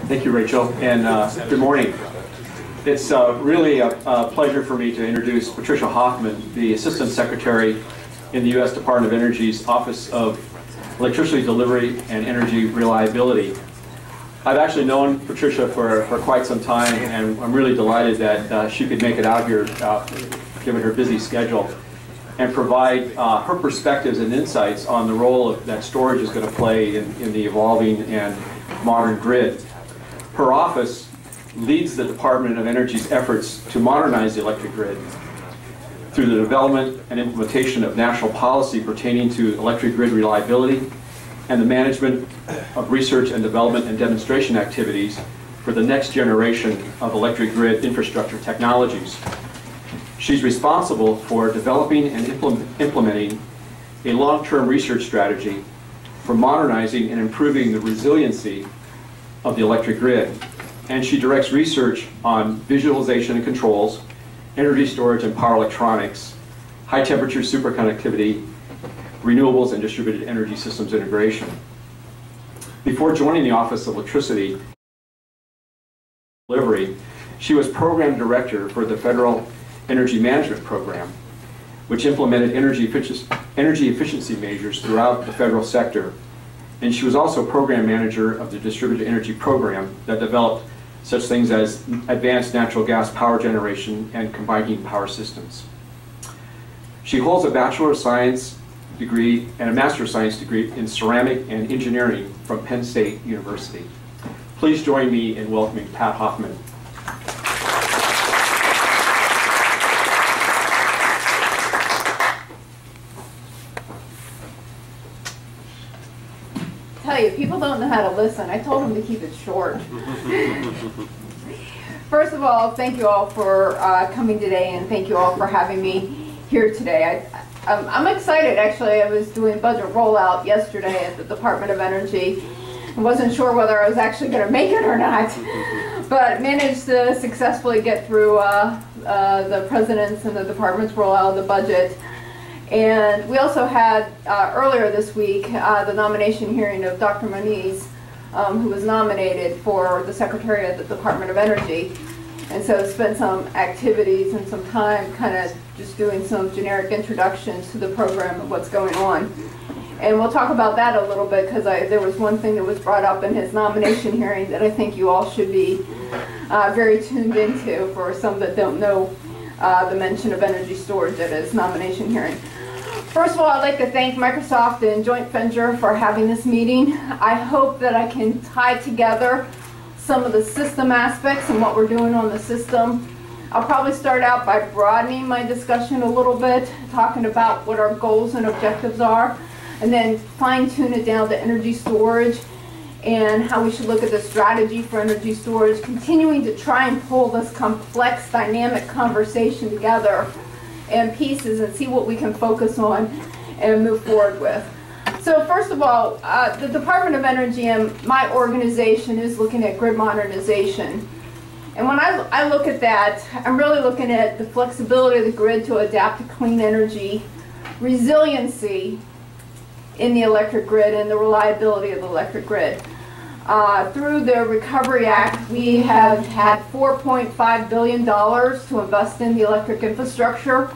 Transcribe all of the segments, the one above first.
Thank you, Rachel, and good morning. It's really a pleasure for me to introduce Patricia Hoffman, the Assistant Secretary in the U.S. Department of Energy's Office of Electricity Delivery and Energy Reliability. I've actually known Patricia for quite some time, and I'm really delighted that she could make it out here, given her busy schedule, and provide her perspectives and insights on the role that storage is going to play in the evolving and modern grid. Her office leads the Department of Energy's efforts to modernize the electric grid through the development and implementation of national policy pertaining to electric grid reliability and the management of research and development and demonstration activities for the next generation of electric grid infrastructure technologies. She's responsible for developing and implementing a long-term research strategy for modernizing and improving the resiliency of the electric grid. And she directs research on visualization and controls, energy storage and power electronics, high-temperature superconductivity, renewables, and distributed energy systems integration. Before joining the Office of Electricity Delivery, she was Program Director for the Federal Energy Management Program, which implemented energy efficiency measures throughout the federal sector. And she was also Program Manager of the Distributed Energy Program that developed such things as advanced natural gas power generation and combining power systems. She holds a Bachelor of Science degree and a Master of Science degree in Ceramic and Engineering from Penn State University. Please join me in welcoming Pat Hoffman. Tell you, people don't know how to listen. I told them to keep it short. First of all, thank you all for coming today, and thank you all for having me here today. I'm excited, actually. I was doing budget rollout yesterday at the Department of Energy. I wasn't sure whether I was actually going to make it or not, but managed to successfully get through the President's and the Department's rollout of the budget. And we also had, earlier this week, the nomination hearing of Dr. Moniz, who was nominated for the Secretary of the Department of Energy. And so spent some activities and some time kind of just doing some generic introductions to the program of what's going on. And we'll talk about that a little bit, because there was one thing that was brought up in his nomination hearing that I think you all should be very tuned into, for some that don't know the mention of energy storage at his nomination hearing. First of all, I'd like to thank Microsoft and Joint Venture for having this meeting. I hope that I can tie together some of the system aspects and what we're doing on the system. I'll probably start out by broadening my discussion a little bit, talking about what our goals and objectives are, and then fine-tune it down to energy storage and how we should look at the strategy for energy storage, continuing to try and pull this complex, dynamic conversation together in pieces and see what we can focus on and move forward with. So first of all, the Department of Energy and my organization is looking at grid modernization. And when I look at that, I'm really looking at the flexibility of the grid to adapt to clean energy, resiliency in the electric grid, and the reliability of the electric grid. Through the Recovery Act, we have had $4.5 billion to invest in the electric infrastructure.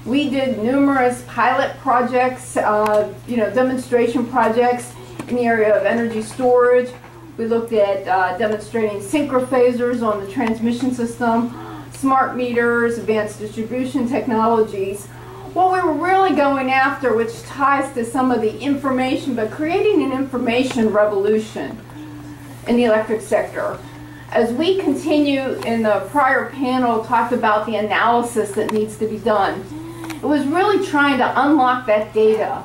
We did numerous pilot projects, demonstration projects in the area of energy storage. We looked at demonstrating synchrophasers on the transmission system, smart meters, advanced distribution technologies. What we were really going after, which ties to some of the information, but creating an information revolution in the electric sector. As we continue, in the prior panel, talked about the analysis that needs to be done. It was really trying to unlock that data,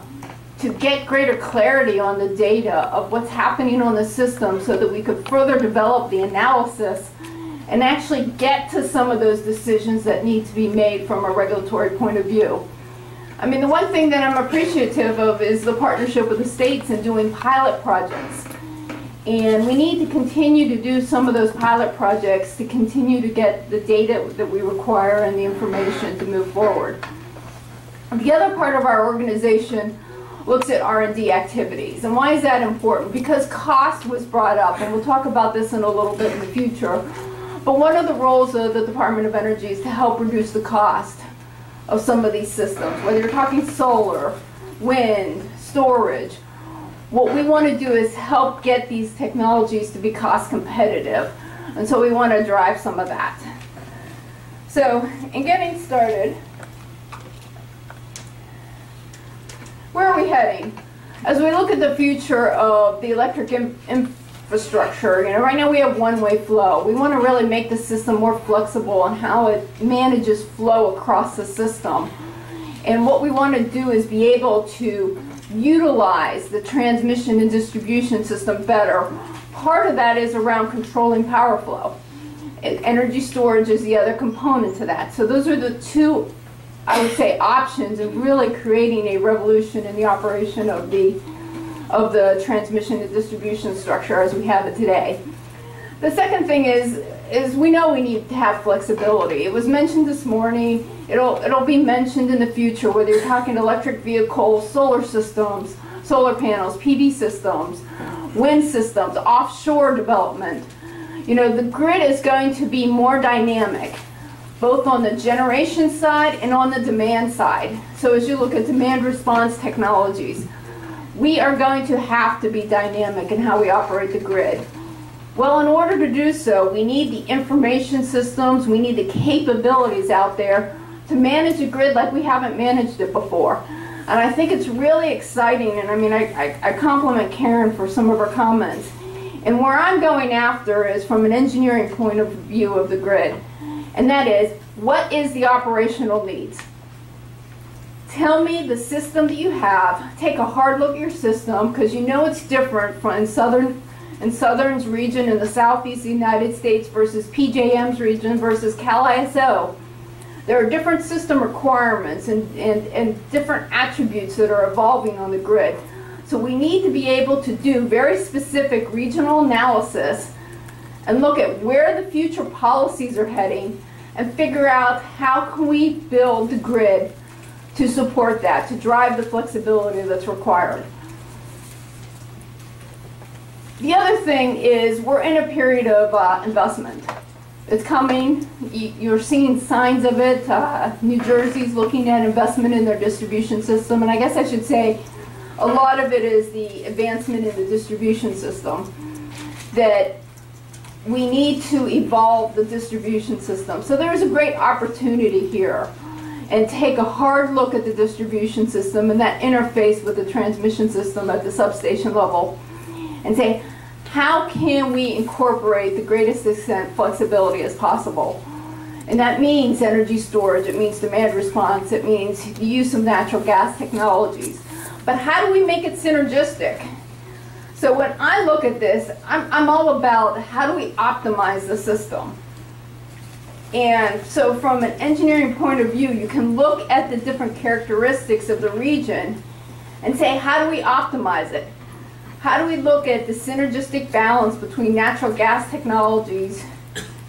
to get greater clarity on the data of what's happening on the system, so that we could further develop the analysis and actually get to some of those decisions that need to be made from a regulatory point of view. I mean, the one thing that I'm appreciative of is the partnership with the states in doing pilot projects. And we need to continue to do some of those pilot projects to continue to get the data that we require and the information to move forward. The other part of our organization looks at R&D activities. And why is that important? Because cost was brought up, and we'll talk about this in a little bit in the future. But one of the roles of the Department of Energy is to help reduce the cost of some of these systems, whether you're talking solar, wind, storage. What we want to do is help get these technologies to be cost competitive. And so we want to drive some of that. So, in getting started, where are we heading? As we look at the future of the electric infrastructure, right now we have one-way flow. We want to really make the system more flexible on how it manages flow across the system. And what we want to do is be able to utilize the transmission and distribution system better. Part of that is around controlling power flow. Energy storage is the other component to that. So those are the two, I would say, options of really creating a revolution in the operation of the transmission and distribution structure as we have it today. The second thing is we know we need to have flexibility. It was mentioned this morning. It'll be mentioned in the future, whether you're talking electric vehicles, solar systems, solar panels, PV systems, wind systems, offshore development. The grid is going to be more dynamic, both on the generation side and on the demand side. So as you look at demand response technologies, we are going to have to be dynamic in how we operate the grid. Well, in order to do so, we need the information systems, we need the capabilities out there to manage the grid like we haven't managed it before. And I think it's really exciting, and I compliment Karen for some of her comments. And where I'm going after is from an engineering point of view of the grid. And that is, what is the operational needs? Tell me the system that you have. Take a hard look at your system, because you know it's different from in Southern's region in the southeast of the United States versus PJM's region versus Cal-ISO. There are different system requirements and different attributes that are evolving on the grid. So we need to be able to do very specific regional analysis and look at where the future policies are heading and figure out how can we build the grid to support that, to drive the flexibility that's required. The other thing is we're in a period of investment. It's coming. You're seeing signs of it. New Jersey's looking at investment in their distribution system, and I guess I should say a lot of it is the advancement in the distribution system, that we need to evolve the distribution system. So there is a great opportunity here, and take a hard look at the distribution system and that interface with the transmission system at the substation level, and say, how can we incorporate the greatest extent flexibility as possible? And that means energy storage, it means demand response, it means the use of natural gas technologies. But how do we make it synergistic? So when I look at this, I'm all about how do we optimize the system. And so from an engineering point of view, you can look at the different characteristics of the region and say, how do we optimize it? How do we look at the synergistic balance between natural gas technologies,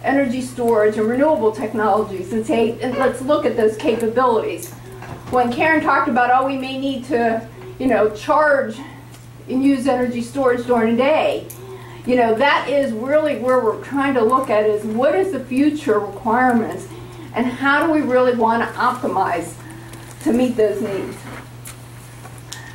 energy storage, and renewable technologies, and say, and let's look at those capabilities. When Karen talked about, oh, we may need to, charge and use energy storage during the day, that is really where we're trying to look at is what is the future requirements and how do we really want to optimize to meet those needs.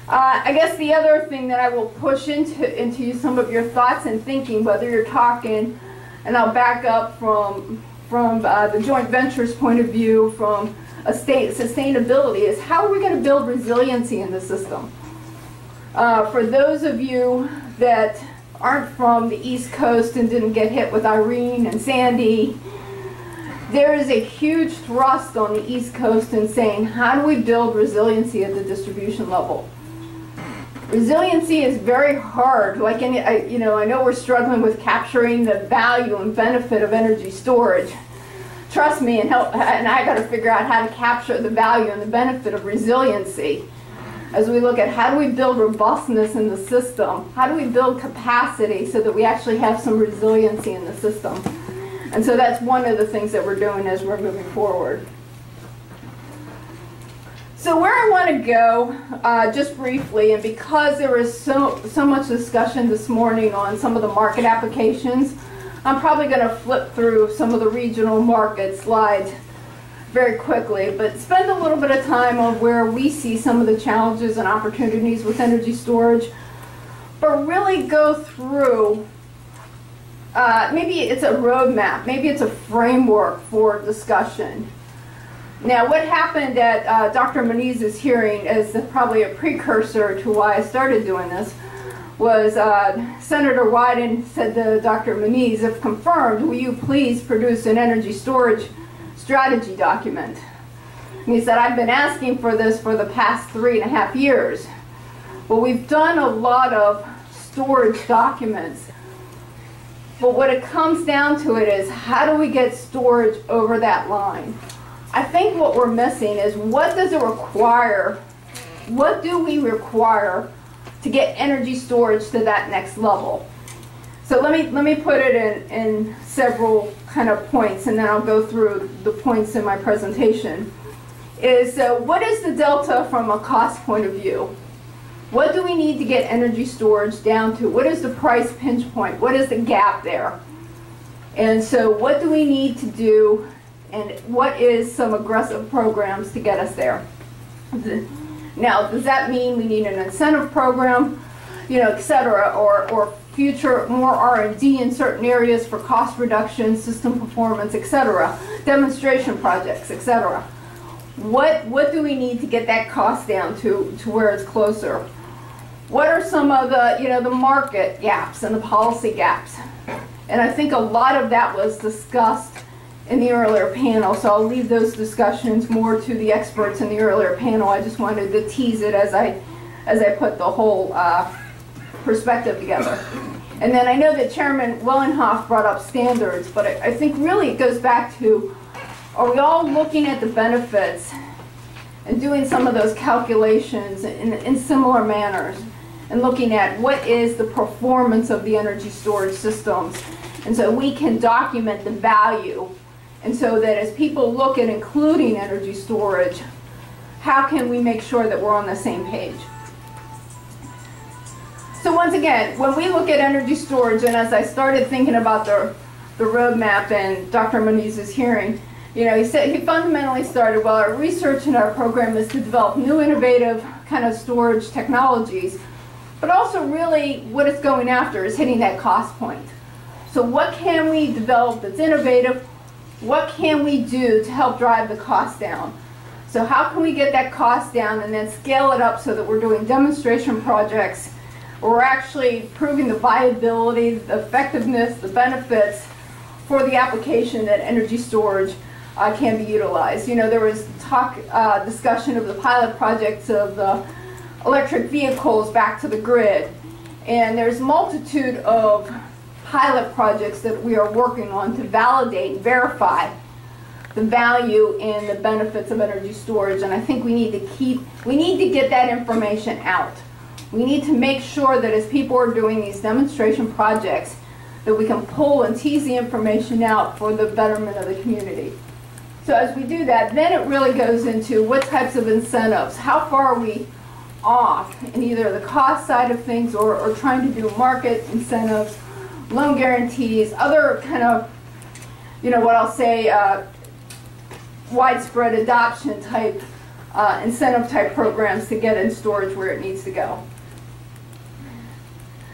I guess the other thing that I will push into some of your thoughts and thinking, whether you're talking, and I'll back up from the joint ventures point of view, from a state sustainability, is how are we going to build resiliency in the system? For those of you that aren't from the East Coast and didn't get hit with Irene and Sandy, there is a huge thrust on the East Coast in saying, how do we build resiliency at the distribution level? Resiliency is very hard. Like I know we're struggling with capturing the value and benefit of energy storage. Trust me, and I got to figure out how to capture the value and the benefit of resiliency as we look at how do we build robustness in the system, how do we build capacity so that we actually have some resiliency in the system. And so that's one of the things that we're doing as we're moving forward. So where I want to go, just briefly, and because there was so much discussion this morning on some of the market applications, I'm probably going to flip through some of the regional market slides very quickly, but spend a little bit of time on where we see some of the challenges and opportunities with energy storage, but really go through, maybe it's a roadmap, maybe it's a framework for discussion. Now, what happened at Dr. Moniz's hearing is probably a precursor to why I started doing this, was Senator Wyden said to Dr. Moniz, if confirmed, will you please produce an energy storage strategy document? And he said, I've been asking for this for the past 3.5 years. Well, we've done a lot of storage documents, but what it comes down to it is, how do we get storage over that line? I think what we're missing is, what does it require? What do we require to get energy storage to that next level? So let me put it in several kind of points, and then I'll go through the points in my presentation. What is the delta from a cost point of view? What do we need to get energy storage down to? What is the price pinch point? What is the gap there? And so what do we need to do, and what is some aggressive programs to get us there? Now, does that mean we need an incentive program, et cetera, or future more R&D in certain areas for cost reduction, system performance, et cetera, demonstration projects, et cetera? What do we need to get that cost down to where it's closer? What are some of the, the market gaps and the policy gaps? And I think a lot of that was discussed in the earlier panel, so I'll leave those discussions more to the experts in the earlier panel. I just wanted to tease it as I put the whole perspective together. And then I know that Chairman Wellenhoff brought up standards, but I think really it goes back to, are we all looking at the benefits and doing some of those calculations in similar manners, and looking at what is the performance of the energy storage systems, and so we can document the value. And so that as people look at including energy storage, how can we make sure that we're on the same page? So once again, when we look at energy storage, and as I started thinking about the roadmap and Dr. Moniz's hearing, he fundamentally started, well, our research in our program is to develop new innovative kind of storage technologies, but also really what it's going after is hitting that cost point. So what can we develop that's innovative? What can we do to help drive the cost down? So how can we get that cost down and then scale it up so that we're doing demonstration projects where we're actually proving the viability, the effectiveness, the benefits for the application that energy storage can be utilized. There was discussion of the pilot projects of the electric vehicles back to the grid, and there's a multitude of pilot projects that we are working on to validate and verify the value and the benefits of energy storage. And I think we need to get that information out. We need to make sure that as people are doing these demonstration projects, that we can pull and tease the information out for the betterment of the community. So as we do that, then it really goes into what types of incentives, how far are we off in either the cost side of things or trying to do market incentives, loan guarantees, other kind of, what I'll say, widespread adoption type, incentive type programs to get in storage where it needs to go.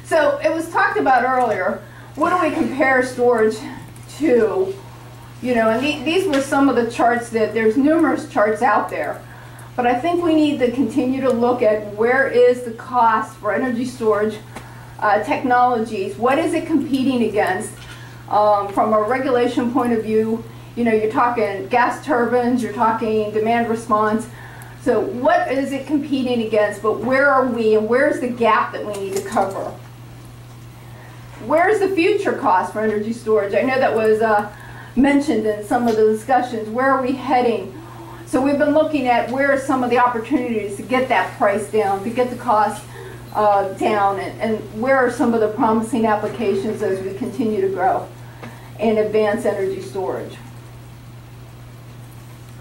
So it was talked about earlier, what do we compare storage to? And these were some of the charts there's numerous charts out there. But I think we need to continue to look at where is the cost for energy storage technologies. What is it competing against from a regulation point of view? You're talking gas turbines, you're talking demand response. So what is it competing against, but where are we and where's the gap that we need to cover? Where's the future cost for energy storage? I know that was mentioned in some of the discussions. Where are we heading? So we've been looking at where are some of the opportunities to get that price down, to get the cost down, and where are some of the promising applications as we continue to grow and advance energy storage.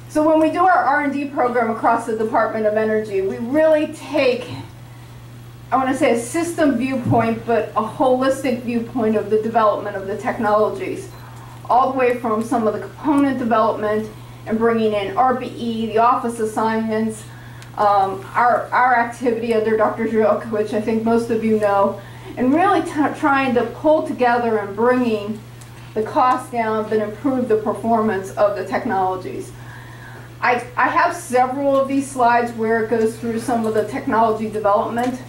So when we do our R&D program across the Department of Energy, we really take, I want to say, a system viewpoint, but a holistic viewpoint of the development of the technologies, all the way from some of the component development and bringing in RBE, the office assignments, our activity under Dr. Zhuk, which I think most of you know, and really trying to pull together and bringing the cost down but improve the performance of the technologies. I have several of these slides where it goes through some of the technology development.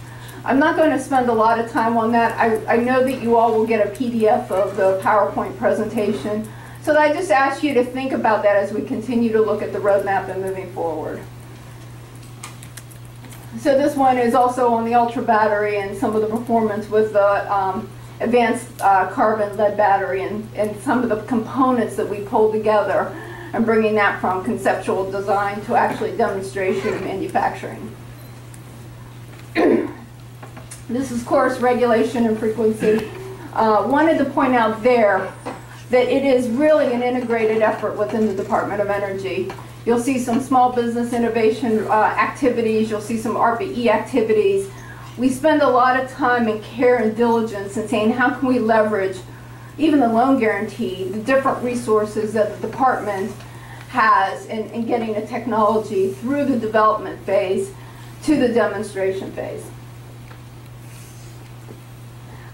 I'm not going to spend a lot of time on that. I know that you all will get a PDF of the PowerPoint presentation. So I just ask you to think about that as we continue to look at the roadmap and moving forward. So this one is also on the Ultra battery and some of the performance with the advanced carbon lead battery and some of the components that we pulled together and bringing that from conceptual design to actually demonstration and manufacturing. This is course regulation and frequency. Wanted to point out there that it is really an integrated effort within the Department of Energy. You'll see some small business innovation activities, you'll see some RBE activities. We spend a lot of time and care and diligence in saying how can we leverage even the loan guarantee, the different resources that the department has in getting a technology through the development phase to the demonstration phase.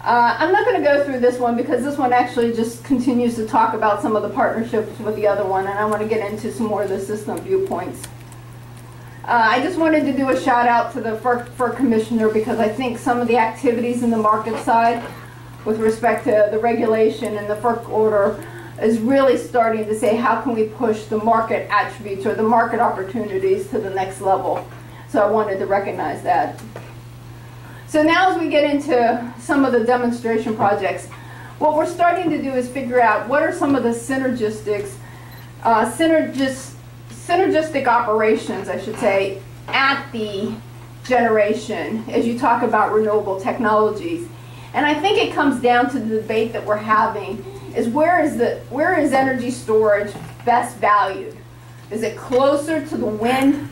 I'm not going to go through this one because this one actually just continues to talk about some of the partnerships with the other one, and I want to get into some more of the system viewpoints. I just wanted to do a shout out to the FERC Commissioner because I think some of the activities in the market side with respect to the regulation and the FERC order is really starting to say how can we push the market attributes or the market opportunities to the next level. So I wanted to recognize that. So now as we get into some of the demonstration projects, what we're starting to do is figure out what are some of the synergistic operations, I should say, at the generation as you talk about renewable technologies. And I think it comes down to the debate that we're having is where is energy storage best valued? Is it closer to the wind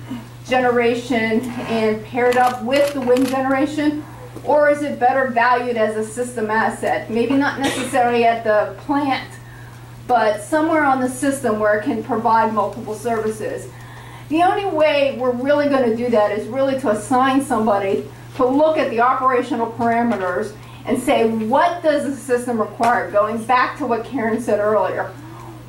generation and paired up with the wind generation, or is it better valued as a system asset? Maybe not necessarily at the plant, but somewhere on the system where it can provide multiple services. The only way we're really going to do that is really to assign somebody to look at the operational parameters and say, what does the system require? Going back to what Karen said earlier,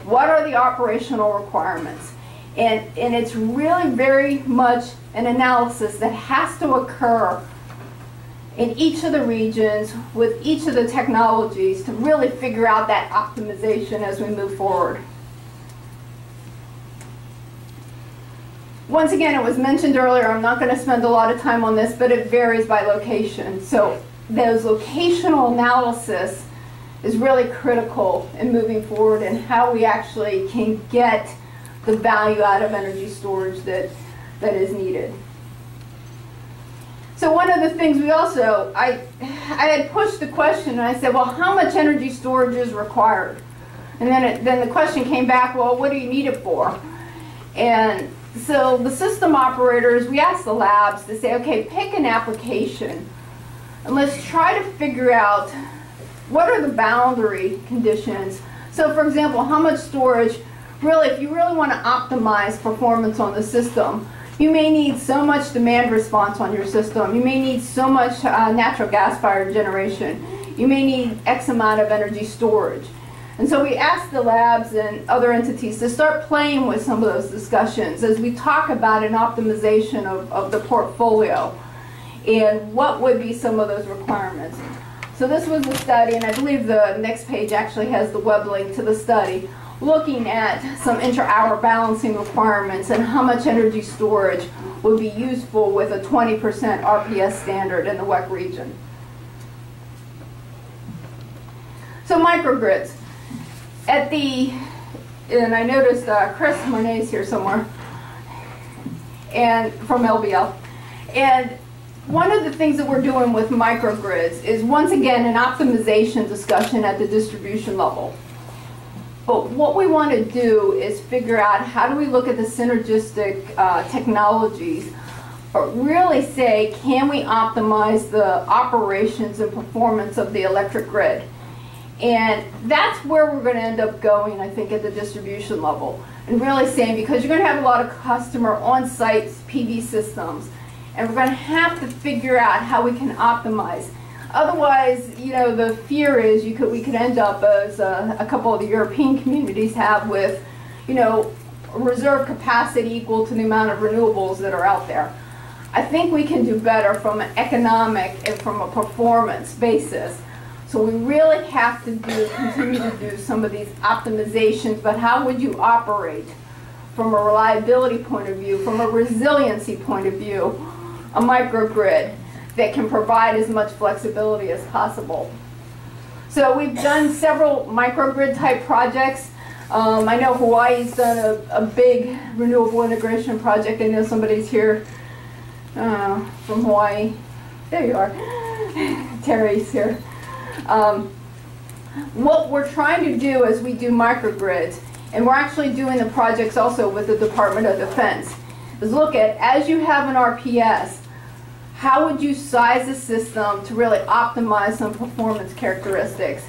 what are the operational requirements? And it's really very much an analysis that has to occur in each of the regions with each of the technologies to really figure out that optimization as we move forward. Once again, it was mentioned earlier, I'm not going to spend a lot of time on this, but it varies by location. So those locational analysis is really critical in moving forward and how we actually can get the value out of energy storage that is needed. So one of the things we also, I had pushed the question and I said, well, how much energy storage is required? And then the question came back, well, what do you need it for? And so the system operators, we asked the labs to say, okay, pick an application and let's try to figure out what are the boundary conditions. So for example, how much storage, really, if you really want to optimize performance on the system, you may need so much demand response on your system. You may need so much natural gas-fired generation. You may need X amount of energy storage. And so we asked the labs and other entities to start playing with some of those discussions as we talk about an optimization of the portfolio and what would be some of those requirements. So this was the study, and I believe the next page actually has the web link to the study, looking at some inter-hour balancing requirements and how much energy storage would be useful with a 20% RPS standard in the WEC region. So microgrids. And I noticed Chris Monet is here somewhere, and from LBL. And one of the things that we're doing with microgrids is, once again, an optimization discussion at the distribution level. But what we want to do is figure out how do we look at the synergistic technologies, but really say, can we optimize the operations and performance of the electric grid? And that's where we're going to end up going, I think, at the distribution level. And really saying, because you're going to have a lot of customer on-site PV systems, and we're going to have to figure out how we can optimize. Otherwise, you know, the fear is we could end up as a couple of the European communities have with, you know, reserve capacity equal to the amount of renewables that are out there. I think we can do better from an economic and from a performance basis. So we really have to continue to do some of these optimizations, but how would you operate from a reliability point of view, from a resiliency point of view, a microgrid that can provide as much flexibility as possible. So we've done several microgrid type projects. I know Hawaii's done a big renewable integration project. I know somebody's here from Hawaii. There you are. Terry's here. What we're trying to do as we do microgrids, and we're actually doing the projects also with the Department of Defense, is look at, as you have an RPS, how would you size the system to really optimize some performance characteristics,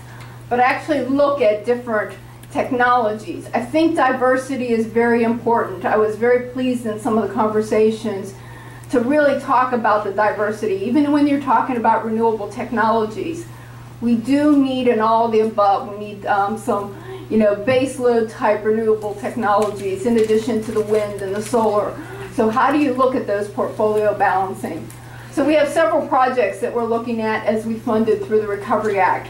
but actually look at different technologies. I think diversity is very important. I was very pleased in some of the conversations to really talk about the diversity. Even when you're talking about renewable technologies, we do need an all of the above. We need some, you know, base load type renewable technologies in addition to the wind and the solar. So how do you look at those portfolio balancing? So we have several projects that we're looking at as we funded through the Recovery Act.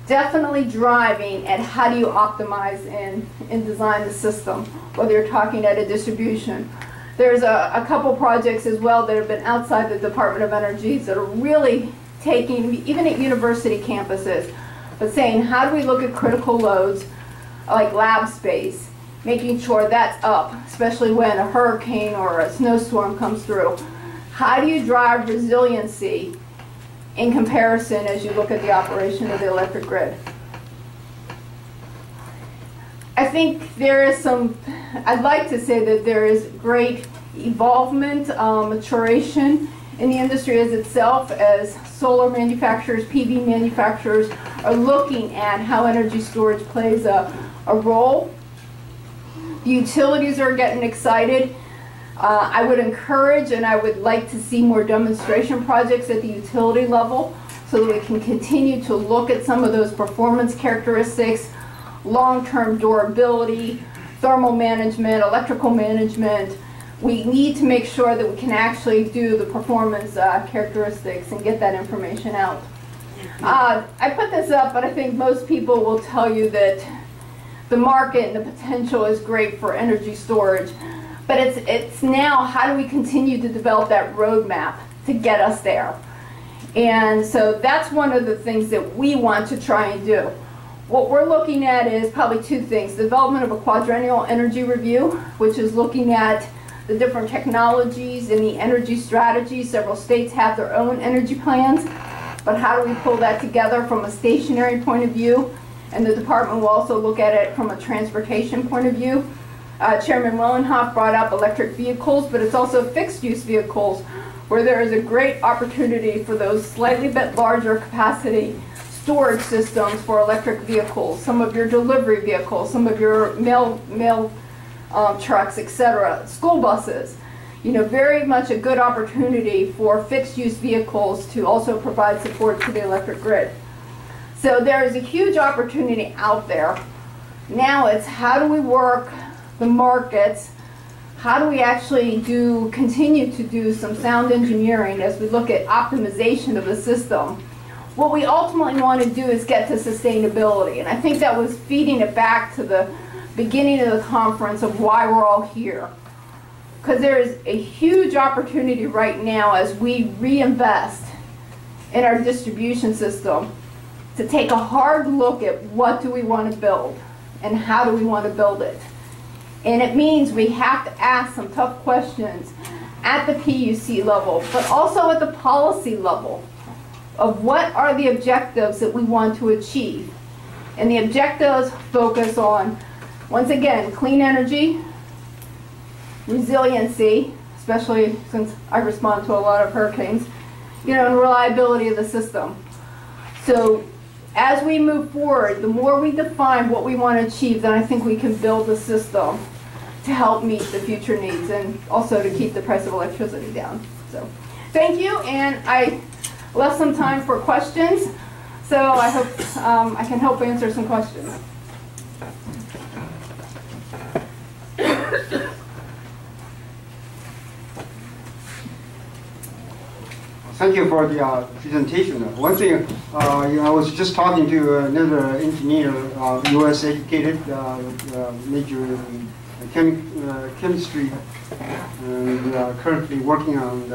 Definitely driving at how do you optimize and design the system, whether you're talking at a distribution. There's a couple projects as well that have been outside the Department of Energy that are really taking, even at university campuses, but saying how do we look at critical loads like lab space, making sure that's up, especially when a hurricane or a snowstorm comes through. How do you drive resiliency in comparison as you look at the operation of the electric grid? I think there is some, I'd like to say that there is great evolvement, maturation in the industry as itself, as solar manufacturers, PV manufacturers are looking at how energy storage plays a role. The utilities are getting excited. I would encourage and I would like to see more demonstration projects at the utility level so that we can continue to look at some of those performance characteristics, long-term durability, thermal management, electrical management. We need to make sure that we can actually do the performance characteristics and get that information out. I put this up, but I think most people will tell you that the market and the potential is great for energy storage. But it's now how do we continue to develop that roadmap to get us there? And so that's one of the things that we want to try and do. What we're looking at is probably two things. The development of a quadrennial energy review, which is looking at the different technologies and the energy strategies. Several states have their own energy plans, but how do we pull that together from a stationary point of view? And the department will also look at it from a transportation point of view. Chairman Wellenhoff brought up electric vehicles, but it's also fixed-use vehicles where there is a great opportunity for those slightly bit larger capacity storage systems for electric vehicles, some of your delivery vehicles, some of your mail trucks, etc., school buses. You know, very much a good opportunity for fixed-use vehicles to also provide support to the electric grid. So there is a huge opportunity out there. Now it's how do we work the markets, how do we actually continue to do some sound engineering as we look at optimization of the system. What we ultimately want to do is get to sustainability, and I think that was feeding it back to the beginning of the conference of why we're all here. Because there is a huge opportunity right now as we reinvest in our distribution system to take a hard look at what do we want to build and how do we want to build it. And it means we have to ask some tough questions at the PUC level, but also at the policy level of what are the objectives that we want to achieve. And the objectives focus on, once again, clean energy, resiliency, especially since I respond to a lot of hurricanes, and reliability of the system. So as we move forward, the more we define what we want to achieve, then I think we can build a system to help meet the future needs and also to keep the price of electricity down. So thank you, and I left some time for questions, so I hope I can help answer some questions. Thank you for the presentation. One thing, I was just talking to another engineer, U.S. educated, major in chemistry, and currently working on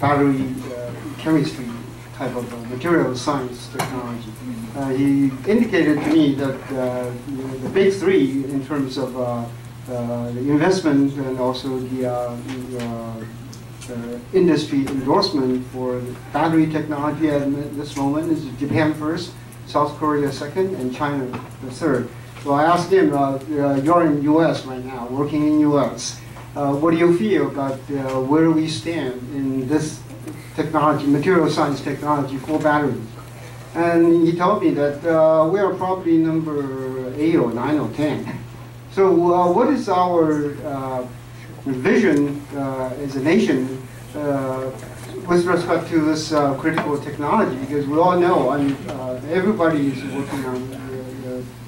battery chemistry type of material science technology. He indicated to me that the big three in terms of the investment and also the industry endorsement for battery technology at this moment is Japan first, South Korea second, and China the third. So I asked him, you're in U.S. right now, working in U.S. What do you feel about where we stand in this technology, material science technology for batteries? And he told me that we are probably number 8 or 9 or 10. So what is our vision as a nation with respect to this critical technology? Because we all know, everybody is working on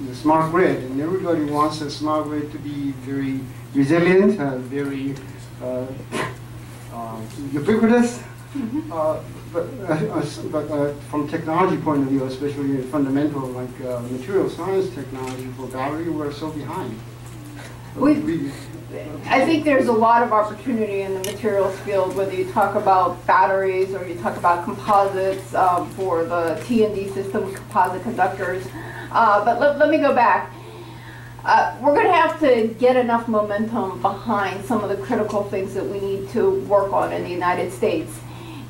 the smart grid, and everybody wants the smart grid to be very resilient, very ubiquitous. But from technology point of view, especially fundamental like material science technology for battery, we're so behind. I think there's a lot of opportunity in the materials field, whether you talk about batteries or you talk about composites for the T&D system, composite conductors. But let me go back. We're going to have to get enough momentum behind some of the critical things that we need to work on in the United States.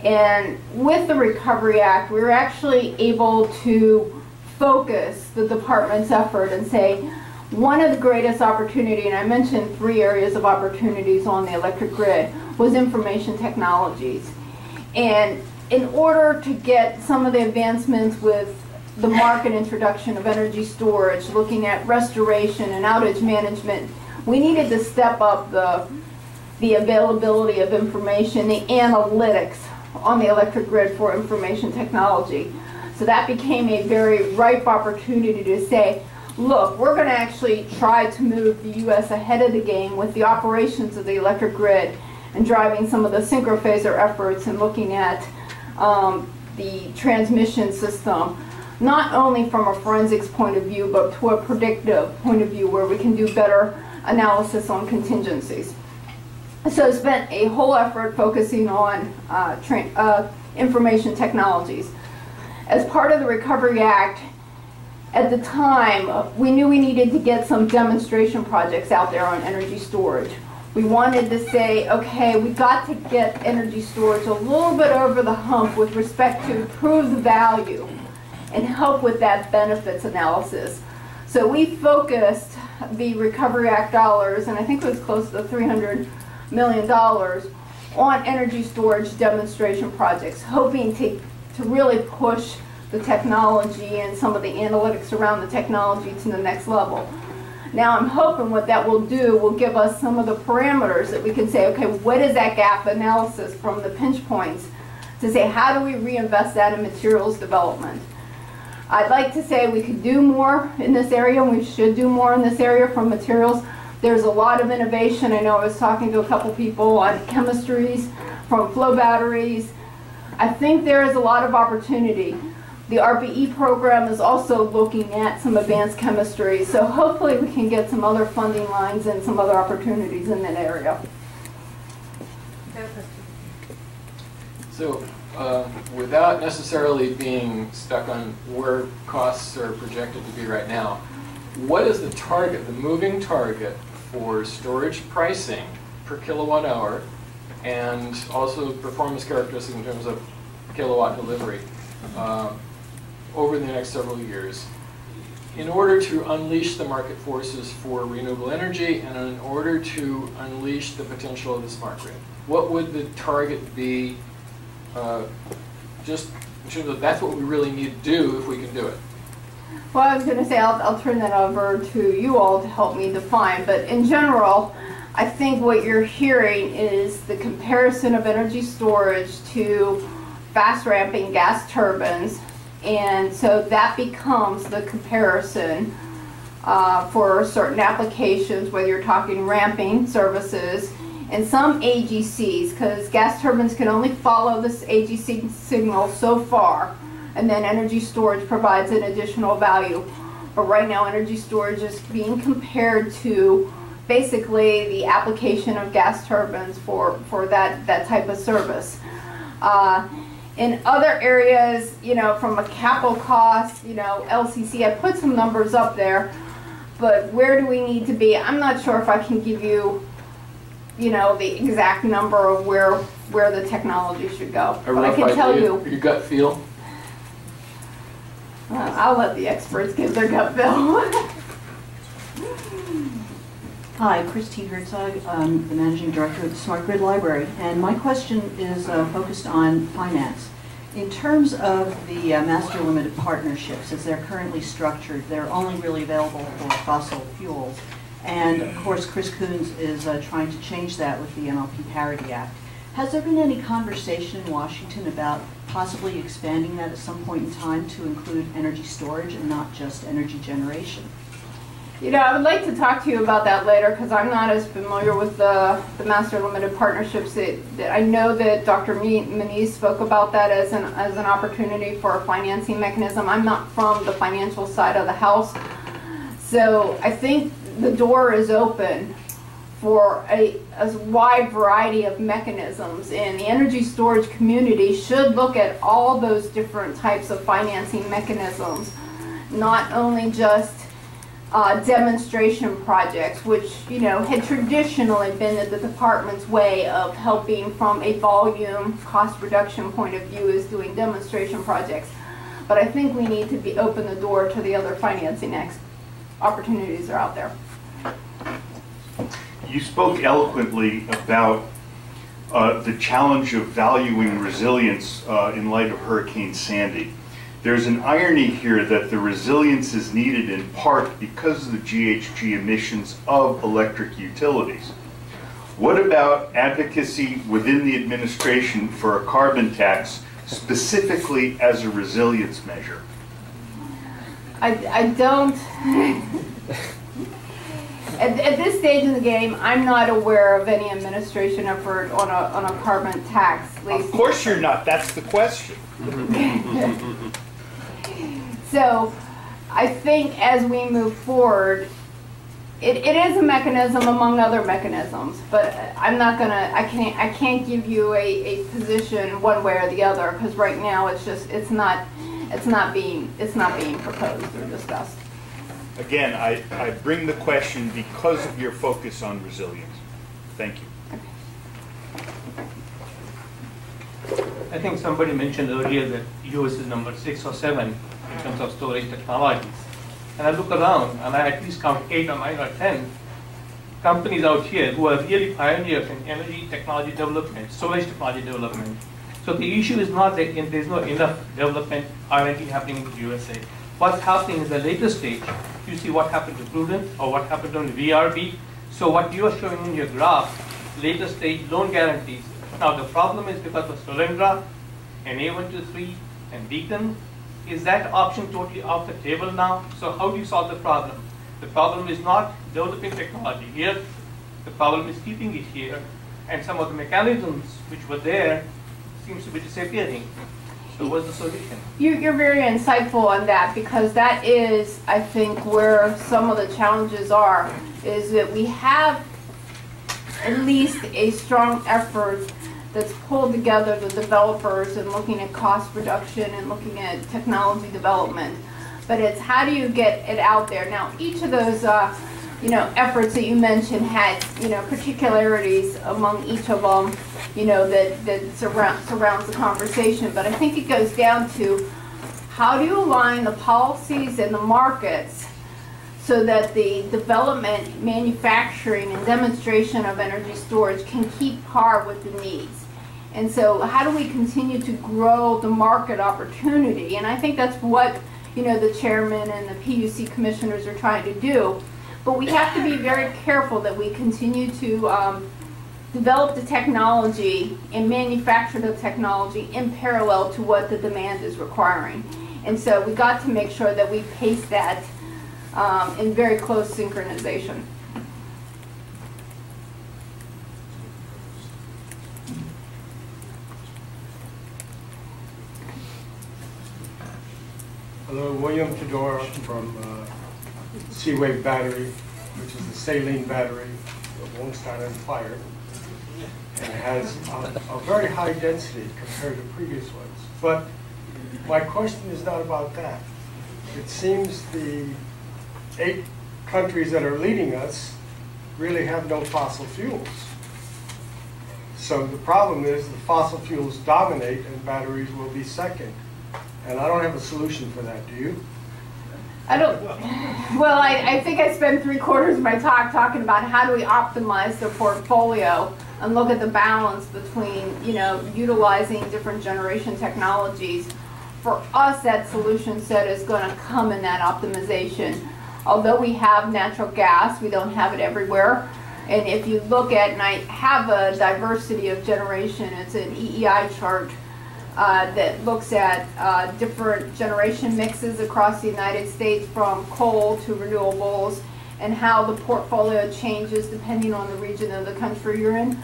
And with the Recovery Act, we were actually able to focus the department's effort and say, one of the greatest opportunities, and I mentioned 3 areas of opportunities on the electric grid, was information technologies. And in order to get some of the advancements with the market introduction of energy storage, looking at restoration and outage management, we needed to step up the availability of information, the analytics on the electric grid for information technology. So that became a very ripe opportunity to say, look, we're going to actually try to move the U.S. ahead of the game with the operations of the electric grid and driving some of the synchrophaser efforts and looking at the transmission system, not only from a forensics point of view, but to a predictive point of view where we can do better analysis on contingencies. So I spent a whole effort focusing on information technologies. As part of the Recovery Act, at the time, we knew we needed to get some demonstration projects out there on energy storage. We wanted to say, okay, we got to get energy storage a little bit over the hump with respect to prove the value and help with that benefits analysis. So we focused the Recovery Act dollars, and I think it was close to $300 million, on energy storage demonstration projects, hoping to really push the technology and some of the analytics around the technology to the next level. Now I'm hoping what that will do will give us some of the parameters that we can say, okay, what is that gap analysis from the pinch points to say, how do we reinvest that in materials development? I'd like to say we could do more in this area, and we should do more in this area from materials. There's a lot of innovation. I know I was talking to a couple people on chemistries from flow batteries. I think there is a lot of opportunity. The RPE program is also looking at some advanced chemistry, so hopefully we can get some other funding lines and some other opportunities in that area. So without necessarily being stuck on where costs are projected to be right now, what is the target, the moving target for storage pricing per kilowatt hour and also performance characteristics in terms of kilowatt delivery over the next several years in order to unleash the market forces for renewable energy and in order to unleash the potential of the smart grid? What would the target be, just in terms of that's what we really need to do if we can do it? Well, I was going to say I'll turn that over to you all to help me define, but in general, I think what you're hearing is the comparison of energy storage to fast ramping gas turbines, and so that becomes the comparison for certain applications, whether you're talking ramping services and some AGCs, because gas turbines can only follow this AGC signal so far, and then energy storage provides an additional value. But right now energy storage is being compared to basically the application of gas turbines for that type of service. In other areas, you know, from a capital cost, you know, LCC, I put some numbers up there, but where do we need to be? I'm not sure if I can give you, you know, the exact number of where the technology should go. But I can tell you. Your gut feel? I'll let the experts give their gut feel. Hi, Christine Herzog. I'm the Managing Director of the Smart Grid Library, and my question is focused on finance. In terms of the master limited partnerships, as they're currently structured, they're only really available for fossil fuels. And of course, Chris Coons is trying to change that with the MLP Parity Act. Has there been any conversation in Washington about possibly expanding that at some point in time to include energy storage and not just energy generation? You know, I would like to talk to you about that later because I'm not as familiar with the master limited partnerships. That I know that Dr. Moniz spoke about that as an opportunity for a financing mechanism. I'm not from the financial side of the house, so I think the door is open for a wide variety of mechanisms, and the energy storage community should look at all those different types of financing mechanisms, not only just demonstration projects, which, you know, had traditionally been the department's way of helping from a volume cost reduction point of view, is doing demonstration projects. But I think we need to open the door to the other financing opportunities that are out there. You spoke eloquently about the challenge of valuing resilience in light of Hurricane Sandy. There's an irony here that the resilience is needed in part because of the GHG emissions of electric utilities. What about advocacy within the administration for a carbon tax specifically as a resilience measure? I don't. At this stage in the game, I'm not aware of any administration effort on a carbon tax. Of course you're not. That's the question. So I think as we move forward, it is a mechanism among other mechanisms, but I'm not gonna, I can't give you a position one way or the other, because right now it's not being proposed or discussed. Again, I bring the question because of your focus on resilience. Thank you. I think somebody mentioned earlier that US is number 6 or 7 in terms of storage technologies. And I look around and I at least count 8 or 9 or 10 companies out here who are really pioneers in energy technology development, storage technology development. So the issue is not that there's not enough development R&D happening in the USA. What's happening is the later stage. You see what happened to Prudent or what happened on VRB. So what you are showing in your graph, later stage loan guarantees. Now the problem is because of Solyndra and A123 and Beacon, is that option totally off the table now? So how do you solve the problem? The problem is not developing technology here. The problem is keeping it here. And some of the mechanisms which were there seems to be disappearing. So what's the solution? You're very insightful on that, because that is, I think, where some of the challenges are, is that we have at least a strong effort that's pulled together the developers and looking at cost reduction and looking at technology development. But it's how do you get it out there? Now, each of those efforts that you mentioned had, particularities among each of them, that surrounds the conversation. But I think it goes down to how do you align the policies and the markets so that the development, manufacturing, and demonstration of energy storage can keep par with the needs? And so how do we continue to grow the market opportunity? And I think that's what, you know, the chairman and the PUC commissioners are trying to do. But we have to be very careful that we continue to develop the technology and manufacture the technology in parallel to what the demand is requiring. And so we got to make sure that we pace that in very close synchronization. Hello, William Fedora from Seawave Battery, which is a saline battery that won't start on fire and has a very high density compared to previous ones. But my question is not about that. It seems the 8 countries that are leading us really have no fossil fuels. So the problem is the fossil fuels dominate and batteries will be second. And I don't have a solution for that, do you? I don't, well, I think I spent 3/4 of my talk talking about how do we optimize the portfolio and look at the balance between, you know, utilizing different generation technologies. For us, that solution set is going to come in that optimization. Although we have natural gas, we don't have it everywhere. And if you look at, and I have a diversity of generation, it's an EEI chart that looks at different generation mixes across the United States, from coal to renewables, and how the portfolio changes depending on the region of the country you're in.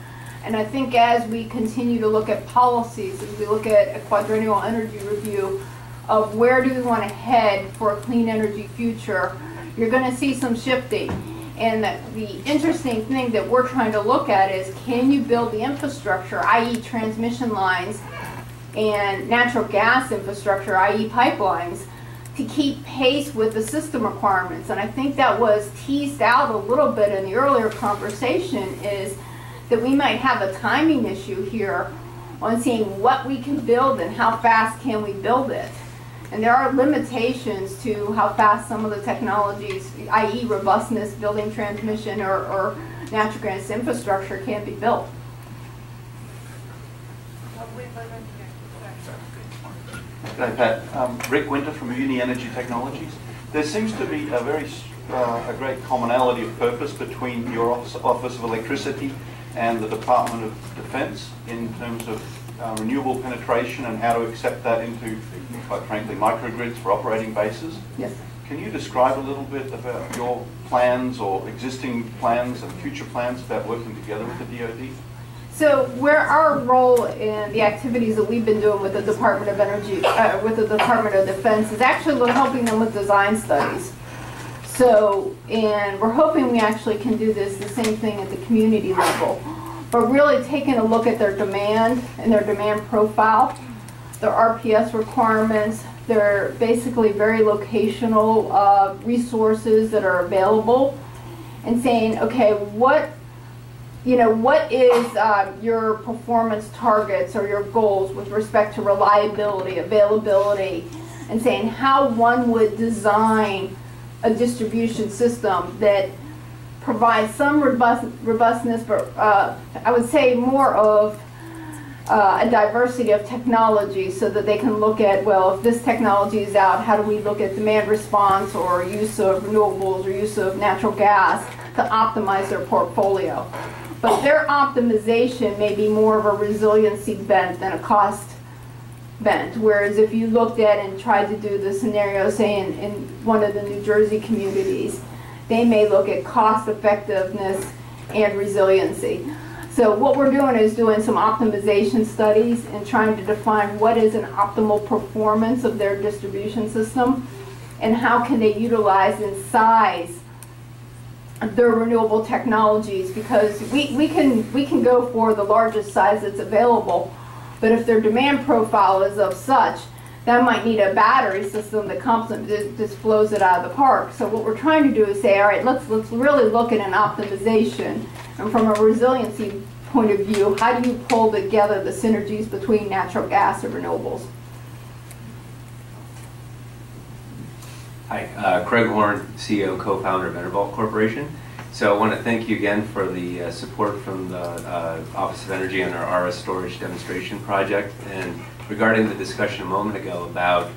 And I think as we continue to look at policies, as we look at a quadrennial energy review of where do we want to head for a clean energy future, you're going to see some shifting. And the interesting thing that we're trying to look at is, can you build the infrastructure, i.e. transmission lines, and natural gas infrastructure, i.e. pipelines, to keep pace with the system requirements? And I think that was teased out a little bit in the earlier conversation, is that we might have a timing issue here on seeing what we can build and how fast can we build it. And there are limitations to how fast some of the technologies, i.e. robustness, building transmission, or natural gas infrastructure can be built. G'day, Pat. Rick Winter from Uni Energy Technologies. There seems to be a great commonality of purpose between your Office of Electricity and the Department of Defense in terms of renewable penetration and how to accept that into, quite frankly, microgrids for operating bases. Yes. Can you describe a little bit about your plans or existing plans and future plans about working together with the DoD? So where our role in the activities that we've been doing with the Department of Energy, with the Department of Defense, is actually helping them with design studies. So, and we're hoping we actually can do this, the same thing at the community level. But really taking a look at their demand and their demand profile, their RPS requirements, their basically very locational resources that are available, and saying, okay, what is your performance targets or your goals with respect to reliability, availability, and saying how one would design a distribution system that provides some robustness, but I would say more of a diversity of technology, so that they can look at, well, if this technology is out, how do we look at demand response or use of renewables or use of natural gas to optimize their portfolio. But their optimization may be more of a resiliency bent than a cost bent. Whereas if you looked at and tried to do the scenario, say in one of the New Jersey communities, they may look at cost effectiveness and resiliency. So what we're doing is doing some optimization studies and trying to define what is an optimal performance of their distribution system and how can they utilize and size their renewable technologies, because we can go for the largest size that's available, but if their demand profile is of such, that might need a battery system that just blows it out of the park. So what we're trying to do is say, all right, let's really look at an optimization, and from a resiliency point of view, how do you pull together the synergies between natural gas and renewables? Hi, Craig Horn, CEO and co-founder of Enervault Corporation. So I want to thank you again for the support from the Office of Energy and our RS storage demonstration project. And regarding the discussion a moment ago about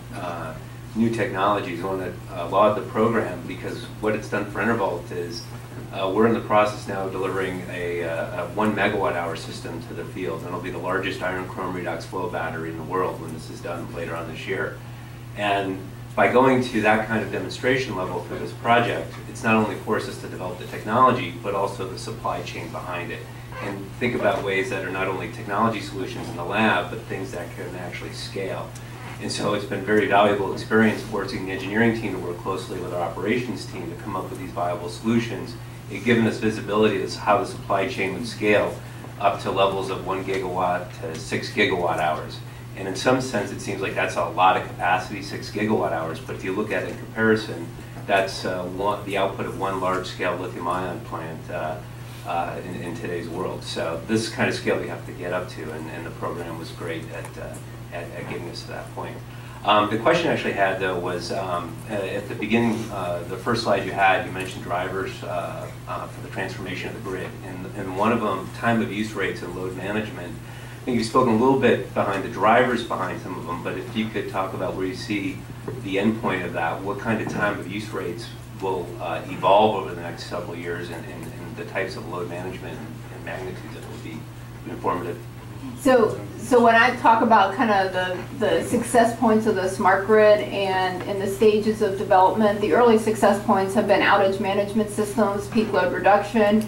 new technologies, I want to laud the program because what it's done for Enervault is we're in the process now of delivering a 1 megawatt-hour system to the field, and it'll be the largest iron chrome redox flow battery in the world when this is done later on this year. And by going to that kind of demonstration level for this project, it's not only forced us to develop the technology, but also the supply chain behind it. And think about ways that are not only technology solutions in the lab, but things that can actually scale. And so it's been very valuable experience forcing the engineering team to work closely with our operations team to come up with these viable solutions. It's given us visibility as to how the supply chain would scale up to levels of 1 gigawatt to 6 gigawatt hours. And in some sense, it seems like that's a lot of capacity, 6 gigawatt hours. But if you look at it in comparison, that's the output of one large-scale lithium-ion plant in today's world. So this kind of scale we have to get up to, and the program was great at getting us to that point. The question I actually had, though, was at the beginning, the first slide you had, you mentioned drivers for the transformation of the grid. And one of them, time of use rates and load management. I think you've spoken a little bit behind the drivers behind some of them, but if you could talk about where you see the end point of that, what kind of time of use rates will evolve over the next several years, and the types of load management and magnitudes that will be informative. So when I talk about kind of the success points of the smart grid and the stages of development, the early success points have been outage management systems, peak load reduction.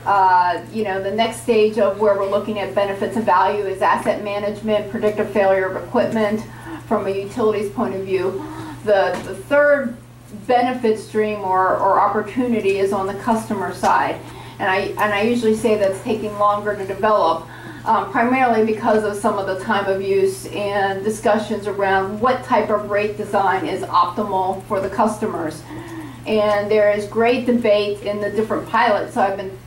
The next stage of where we're looking at benefits and value is asset management, predictive failure of equipment from a utilities point of view. The third benefit stream or opportunity is on the customer side. And I usually say that's taking longer to develop, primarily because of some of the time of use and discussions around what type of rate design is optimal for the customers. And there is great debate in the different pilots. So I've been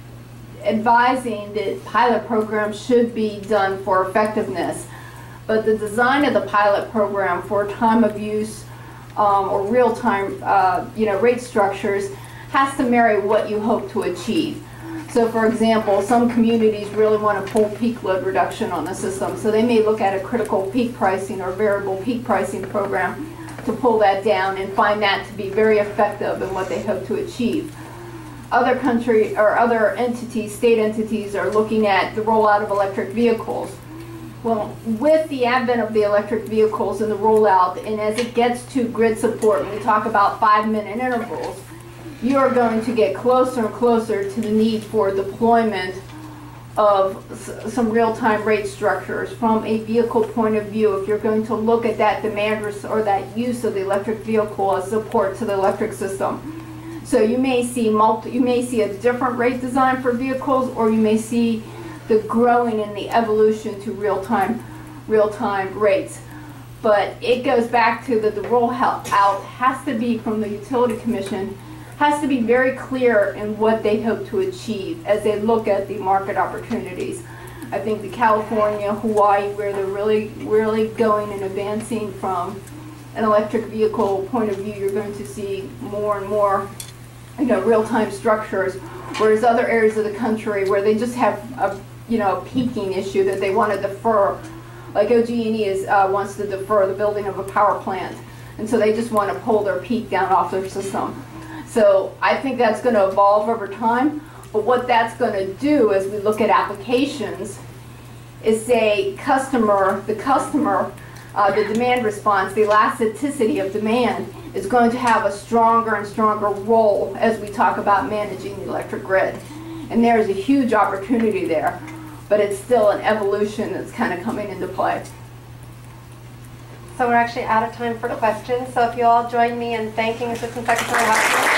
advising that pilot programs should be done for effectiveness, but the design of the pilot program for time of use or real-time rate structures has to marry what you hope to achieve. So for example, some communities really want to pull peak load reduction on the system, so they may look at a critical peak pricing or variable peak pricing program to pull that down and find that to be very effective in what they hope to achieve. Other country or other entities, state entities, are looking at the rollout of electric vehicles. Well, with the advent of the electric vehicles and the rollout, and as it gets to grid support, when we talk about 5-minute intervals, you are going to get closer and closer to the need for deployment of some real-time rate structures from a vehicle point of view. If you're going to look at that demand or that use of the electric vehicle as support to the electric system. So you may see a different rate design for vehicles, or you may see the growing and the evolution to real-time rates. But it goes back to that the rollout has to be from the Utility Commission, has to be very clear in what they hope to achieve as they look at the market opportunities. I think the California, Hawaii, where they're really going and advancing from an electric vehicle point of view, you're going to see more and more real-time structures, whereas other areas of the country where they just have a peaking issue that they want to defer, like OG&E wants to defer the building of a power plant, and so they just want to pull their peak down off their system. So I think that's going to evolve over time, but what that's going to do as we look at applications is say the demand response, the elasticity of demand is going to have a stronger and stronger role as we talk about managing the electric grid. And there's a huge opportunity there, but it's still an evolution that's kind of coming into play. So we're actually out of time for questions, so if you all join me in thanking Assistant Secretary Hoffman.